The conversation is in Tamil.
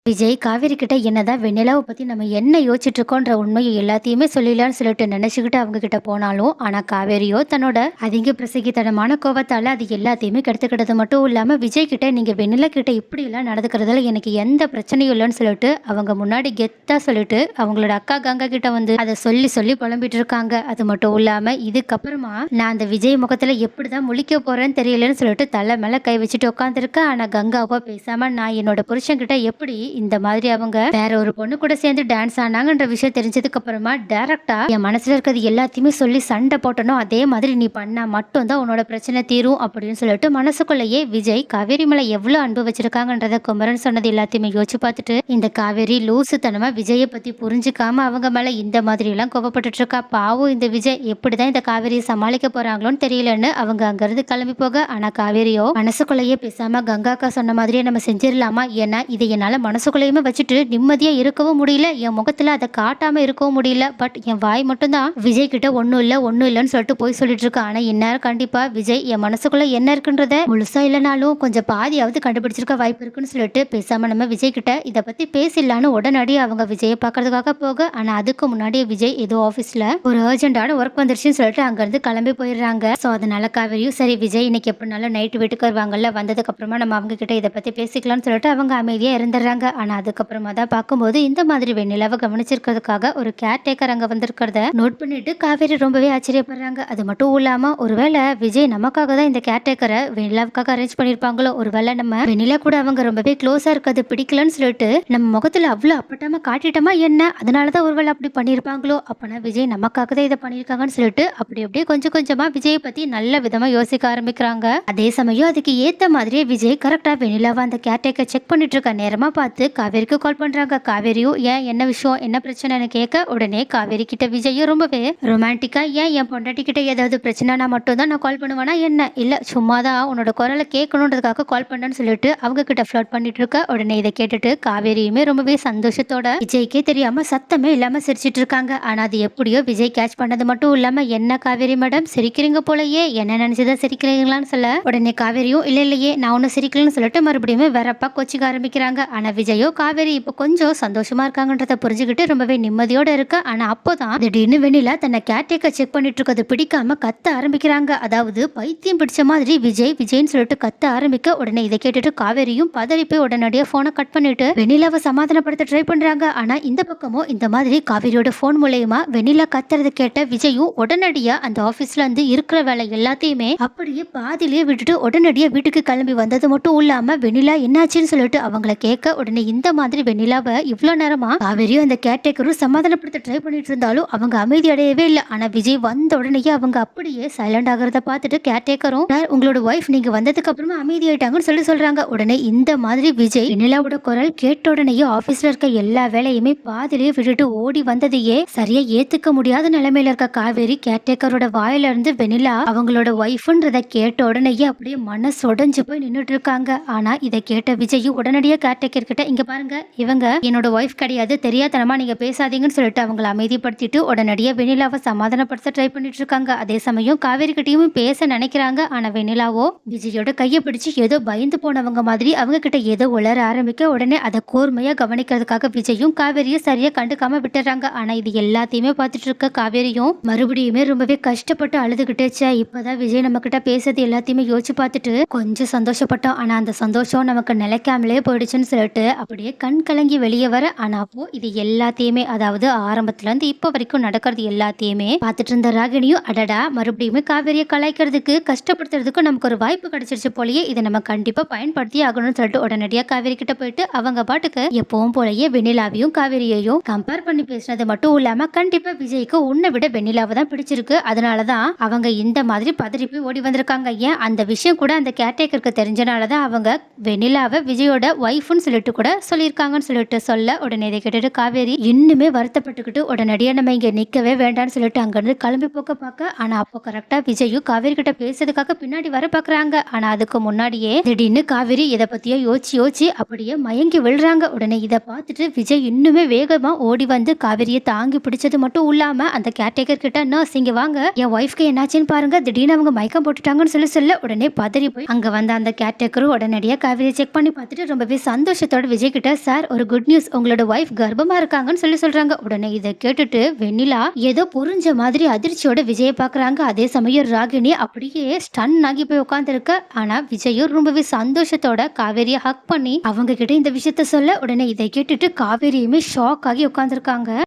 விஜய் காவேரி கிட்ட என்னதான் வெண்ணிலாவை பத்தி நம்ம என்ன யோசிச்சுட்டு இருக்கோன்ற உண்மையை எல்லாத்தையுமே சொல்லிடலாம்னு சொல்லிட்டு நினைச்சுக்கிட்டு அவங்க கிட்ட போனாலும் ஆனா காவேரியோ தன்னோட அதிக பிரசங்கித்தனமான கோபத்தால அது எல்லாத்தையுமே கெடுத்துக்கிட்டது மட்டும் இல்லாம விஜய் கிட்ட நீங்க வெண்ணிலா கிட்ட இப்படி எல்லாம் நடந்துக்கிறதுல எனக்கு எந்த பிரச்சனையும் இல்லைன்னு சொல்லிட்டு அவங்க முன்னாடி கெத்தா சொல்லிட்டு அவங்களோட அக்கா கங்கா கிட்ட வந்து அதை சொல்லி சொல்லி புலம்பிட்டு இருக்காங்க. அது மட்டும் இல்லாம இதுக்கப்புறமா நான் அந்த விஜய் முகத்துல எப்படிதான் முழிக்க போறேன்னு தெரியலன்னு சொல்லிட்டு தலை மேல கை வச்சுட்டு உட்காந்துருக்கேன். ஆனா கங்காவோ பேசாம நான் என்னோட புருஷன் கிட்ட எப்படி இந்த மாதிரி அவங்க வேற ஒரு பொண்ணு கூட சேர்ந்து டான்ஸ் ஆனாங்கன்ற விஷயம் தெரிஞ்சதுக்கு அப்புறமா டைரக்டா என் மனசுல இருக்கிறது எல்லாத்தையுமே சொல்லி சண்டை போட்டனும், அதே மாதிரி நீ பண்ணா மட்டும் தான் உன்னோட பிரச்சனை தீரும் அப்படின்னு சொல்லிட்டு மனசுக்குள்ளேயே விஜய் காவேரி மேல எவ்வளவு அன்பு வச்சிருக்காங்கன்றத குமரன் சொன்னது எல்லாத்தையுமே யோசிச்சு பார்த்துட்டு இந்த காவேரி லூசுத்தனமா விஜயை பத்தி புரிஞ்சுக்காம அவங்க மேல இந்த மாதிரி எல்லாம் கோவப்பட்டு இருக்கா. பாவம் இந்த விஜய் எப்படிதான் இந்த காவேரியை சமாளிக்க போறாங்களோன்னு தெரியலன்னு அவங்க அங்கிருந்து கிளம்பி போக, ஆனா காவேரியோ மனசுக்குள்ளேயே பேசாம கங்காக்கா சொன்ன மாதிரியே நம்ம செஞ்சிடலாமா, ஏன்னா இதை என்னால மனசுக்குள்ளேயுமே வச்சுட்டு நிம்மதியா இருக்கவும் முடியல, என் முகத்துல அதை காட்டாம இருக்கவும் முடியல. பட் என் வாய் மட்டும்தான் விஜய் கிட்ட ஒன்னும் இல்லைன்னு சொல்லிட்டு போய் சொல்லிட்டு இருக்கா. ஆனா இந்நேரம் கண்டிப்பா விஜய் என் மனசுக்குள்ள என்ன இருக்குன்றத முழுசா இல்லைனாலும் கொஞ்சம் பாதியாவது கண்டுபிடிச்சிருக்க வாய்ப்பு இருக்குன்னு சொல்லிட்டு பேசாம நம்ம விஜய் கிட்ட இதை பத்தி பேசிடலான்னு உடனடியே அவங்க விஜயை பாக்குறதுக்காக போக, ஆனா அதுக்கு முன்னாடியே விஜய் ஏதோ ஆபீஸ்ல ஒரு அர்ஜென்டான ஒர்க் வந்துருச்சுன்னு சொல்லிட்டு அங்க இருந்து கிளம்பி போயிடுறாங்க. சோ அதனால காவேரியும் சரி விஜய் இன்னைக்கு எப்படினாலும் நைட்டு வீட்டுக்கு வருவாங்கல்ல, வந்ததுக்கு அப்புறமா நம்ம அவங்க கிட்ட இதை பத்தி பேசிக்கலாம்னு சொல்லிட்டு அவங்க அமைதியா இருந்துடுறாங்க. ஆனா அதுக்கப்புறமா தான் பார்க்கும்போது இந்த மாதிரி வெண்ணிலாவை கவனிச்சிருக்கிறதுக்காக ஒரு கேர்டேக்கர் அங்க வந்திருக்கிறத நோட் பண்ணிட்டு காவேரி ரொம்பவே ஆச்சரியப்படுறாங்க. அது மட்டும் இல்லாம ஒருவேளை விஜய் நமக்காக தான் இந்த கேர்டேக்கரை வெண்ணிலாவுக்காக அரேஞ்ச் பண்ணிருப்பாங்களோ, ஒருவேளை நம்ம வெண்ணிலா கூட அவங்க ரொம்பவே க்ளோஸா இருக்கிறது பிடிக்கலன்னு சொல்லிட்டு நம்ம முகத்துல அவ்வளவு அப்பட்டமா காட்டிட்டோமா என்ன, அதனாலதான் ஒருவேளை அப்படி பண்ணிருப்பாங்களோ, அப்பனா விஜய் நமக்காக தான் இதை பண்ணிருக்காங்கன்னு சொல்லிட்டு அப்படி அப்படியே கொஞ்சம் கொஞ்சமா விஜயை பத்தி நல்ல விதமா யோசிக்க ஆரம்பிக்கிறாங்க. அதே சமயம் அதுக்கு ஏத்த மாதிரியே விஜய் கரெக்டா வெண்ணிலாவை அந்த கேர்டேக்கர் செக் பண்ணிட்டு இருக்க நேரமா பார்த்து காவேரிக்கு கால் பண்றாங்க. காவேரியும் ஏன் என்ன விஷயம் என்ன பிரச்சனைன்னு கேட்க, உடனே காவேரி கிட்ட விஜயும் ரொம்பவே ரொமான்டிக்கா ஏன் என் பொண்டாட்டி கிட்ட ஏதாவது பிரச்சனைனா மட்டும் தான் நான் கால் பண்ணுவேனா என்ன, இல்ல சும்மாதான் உன்னோட குரலை கேட்கணுன்றதுக்காக கால் பண்ணேன்னு சொல்லிட்டு அவங்க கிட்ட ஃப்ளர்ட் பண்ணிட்டு இருக்க. உடனே இதை கேட்டுட்டு காவேரியுமே ரொம்பவே சந்தோஷத்தோட விஜய்க்கே தெரியாம சத்தமே இல்லாம சிரிச்சிட்டு இருக்காங்க. ஆனா அது எப்படியோ விஜய் கேட்ச் பண்ணது மட்டும் இல்லாம என்ன காவேரி மேடம் சிரிக்கிறீங்க போலயே, என்ன நினைச்சுதான் சிரிக்கிறீங்களான்னு சொல்ல, உடனே காவேரியும் இல்ல இல்லையே நான் ஒன்னும் சிரிக்கலன்னு சொல்லிட்டு மறுபடியும் வரப்பா கொச்சிக்க ஆரம்பிக்கிறாங்க. ஆனா விஜயோ காவேரி இப்போ கொஞ்சம் சந்தோஷமா இருக்காங்கன்றத புரிஞ்சுக்கிட்டு ரொம்பவே நிம்மதியோட இருக்கு. ஆனா அப்போதான் திடீர்னு வெண்ணிலா தன்னை கேர்டேக்கர் செக் பண்ணிட்டு இருக்கிறது பிடிக்காம கத்த ஆரம்பிக்கிறாங்க. அதாவது பைத்தியம் பிடிச்ச மாதிரி விஜய்ன்னு சொல்லிட்டு கத்த ஆரம்பிக்க, உடனே இதை கேட்டுட்டு காவேரியும் பதறி போய் உடனடியே போனை கட் பண்ணிட்டு வெண்ணிலாவை சமாதானப்படுத்த ட்ரை பண்றாங்க. ஆனா இந்த பக்கமும் இந்த மாதிரி காவேரியோட போன் மூலயமா வெண்ணிலா கத்துறது கேட்ட விஜயும் உடனடியா அந்த ஆபீஸ்ல இருந்து இருக்கிற வேலை எல்லாத்தையுமே அப்படியே பாதிலேயே விட்டுட்டு உடனடியா வீட்டுக்கு கிளம்பி வந்தது மட்டும் இல்லாம வெண்ணிலா என்னாச்சுன்னு சொல்லிட்டு அவங்கள கேட்க, உடனே இந்த மாதிரி வெண்ணிலாவை இவ்வளவு நேரமா காவேரியும் அந்த கேர்டேக்கரும் சமாதானப்படுத்த ட்ரை பண்ணிட்டு இருந்தாலும் அவங்க அமைதி அடையவே இல்லை. ஆனா விஜய் வந்த உடனேயே அவங்க அப்படியே சைலண்ட் ஆகிறத பார்த்துட்டு கேர்டேக்கரும் உங்களோட ஒய்ஃப் நீங்க வந்ததுக்கு அப்புறமா அமைதி ஆயிட்டாங்கன்னு சொல்றாங்க. உடனே இந்த மாதிரி விஜய் வெண்ணிலாவோட குரல் கேட்ட உடனேயே ஆபீஸ்ல இருக்க எல்லா வேலையுமே பாதிலேயே விட்டுட்டு ஓடி வந்ததையே சரியா ஏத்துக்க முடியாத நிலைமையில இருக்க காவேரி கேர்டேக்கரோட வாயில இருந்து வெண்ணிலா அவங்களோட ஒய்ஃப்ன்றத கேட்ட உடனேயே அப்படியே மனசு உடைஞ்சு போய் நின்றுட்டு இருக்காங்க. ஆனா இதை கேட்ட விஜய் உடனடியா கேர்டேக்கர் கிட்ட இங்க பாருங்க இவங்க என்னோட ஒய்ஃப் கிடையாது, தெரியாதனமா நீங்க பேசாதீங்கன்னு சொல்லிட்டு அவங்களை அமைதிப்படுத்திட்டு உடனடியா வெண்ணிலாவை சமாதானப்படுத்த ட்ரை பண்ணிட்டு இருக்காங்க. அதே சமயம் காவேரி கிட்டையும் பேச நினைக்கிறாங்க. ஆனா வெண்ணிலாவோ விஜயோட கையை பிடிச்சு ஏதோ பயந்து போனவங்க மாதிரி அவங்க கிட்ட ஏதோ உளர ஆரம்பிக்க, உடனே அதை கூர்மையா கவனிக்கிறதுக்காக விஜயும் காவேரியும் சரியா கண்டுக்காம விட்டுறாங்க. ஆனா இது எல்லாத்தையுமே பார்த்துட்டு இருக்க காவேரியும் மறுபடியுமே ரொம்பவே கஷ்டப்பட்டு அழுதுகிட்டேச்சே, இப்பதான் விஜய் நம்ம கிட்ட பேசுறது எல்லாத்தையுமே யோசிச்சு பார்த்துட்டு கொஞ்சம் சந்தோஷப்பட்டோம். ஆனா அந்த சந்தோஷம் நமக்கு நிலைக்காமலே போயிடுச்சுன்னு சொல்லிட்டு அப்படியே கண் கலங்கி வெளியே வர. ஆனா அப்போ இது எல்லாத்தையுமே அதாவது ஆரம்பத்துல இருந்து இப்ப வரைக்கும் நடக்கிறது எல்லாத்தையுமே பார்த்துட்டு இருந்த ராகினியும் அடடா மறுபடியுமே காவேரியை கலாய்க்கிறதுக்கு கஷ்டப்படுத்துறதுக்கு நமக்கு ஒரு வாய்ப்பு கிடைச்சிருச்சு போலயே, இதை நம்ம கண்டிப்பா பயன்படுத்தி ஆகணும்னு சொல்லிட்டு உடனடியா காவேரி கிட்ட போயிட்டு அவங்க பாட்டுக்கு எப்பவும் போலயே வெண்ணிலாவையும் காவேரியையும் கம்பேர் பண்ணி பேசினது மட்டும் இல்லாம கண்டிப்பா விஜய்க்கு உன்னை விட வெண்ணிலாவை தான் பிடிச்சிருக்கு, அதனாலதான் அவங்க இந்த மாதிரி பதறி போய் ஓடி வந்திருக்காங்க. ஏன் அந்த விஷயம் கூட அந்த கேர்டேக்கருக்கு தெரிஞ்சனாலதான் அவங்க வெண்ணிலாவை விஜயோட ஒய்ஃப்னு சொல்லிட்டு கூட சொல்லியிருக்காங்கன்னு சொல்லிட்டு சொல்ல, உடனே இதை கேட்டுட்டு காவேரி இன்னுமே வருத்தப்பட்டுக்கிட்டு உடனடியா நம்ம இங்க நிக்கவே வேண்டாம்னு சொல்லிட்டு அங்கிருந்து கிளம்பி போக்க பார்க்க, ஆனா அப்போ கரெக்டா விஜயும் காவேரி கிட்ட பேசுறதுக்காக பின்னாடி வர பாக்குறாங்க. ஆனா அதுக்கு முன்னாடியே திடீர்னு காவேரி இதை பத்தியோ யோசிச்சு அப்படியே மயங்கி விழுறாங்க. உடனே இதை பார்த்துட்டு விஜய் இன்னுமே வேகமா ஓடி வந்து காவேரியை தாங்கி பிடிச்சது மட்டும் இல்லாம அந்த கேர்டேக்கர் கிட்ட நர்ஸ் இங்க வாங்க என் ஒய்ஃப்க்கு என்னாச்சுன்னு பாருங்க, திடீர்னு அவங்க மயக்கம் போட்டுட்டாங்கன்னு சொல்ல உடனே பதறி போய் அங்க வந்த அந்த கேர்டேக்கரும் உடனடியா காவேரியை செக் பண்ணி பார்த்துட்டு ரொம்பவே சந்தோஷத்தோட விஜய் கிட்ட, "சார் ஒரு குட் நியூஸ், உங்களோட ஒய்ஃப் கர்ப்பமா இருக்காங்கன்னு" சொல்றாங்க. உடனே இத கேட்டுட்டு வெண்ணிலா ஏதோ புரிஞ்ச மாதிரி அதிர்ச்சியோட விஜய பாக்குறாங்க. அதே சமயம் ராகினி அப்படியே ஸ்டன் ஆகி போய் உட்கார்ந்திருக்க. ஆனா விஜயும் ரொம்பவே சந்தோஷத்தோட காவேரிய ஹக் பண்ணி அவங்க கிட்ட இந்த விஷயத்த சொல்ல, உடனே இதை கேட்டுட்டு காவேரியுமே ஷாக் ஆகி உட்கார்ந்திருக்காங்க.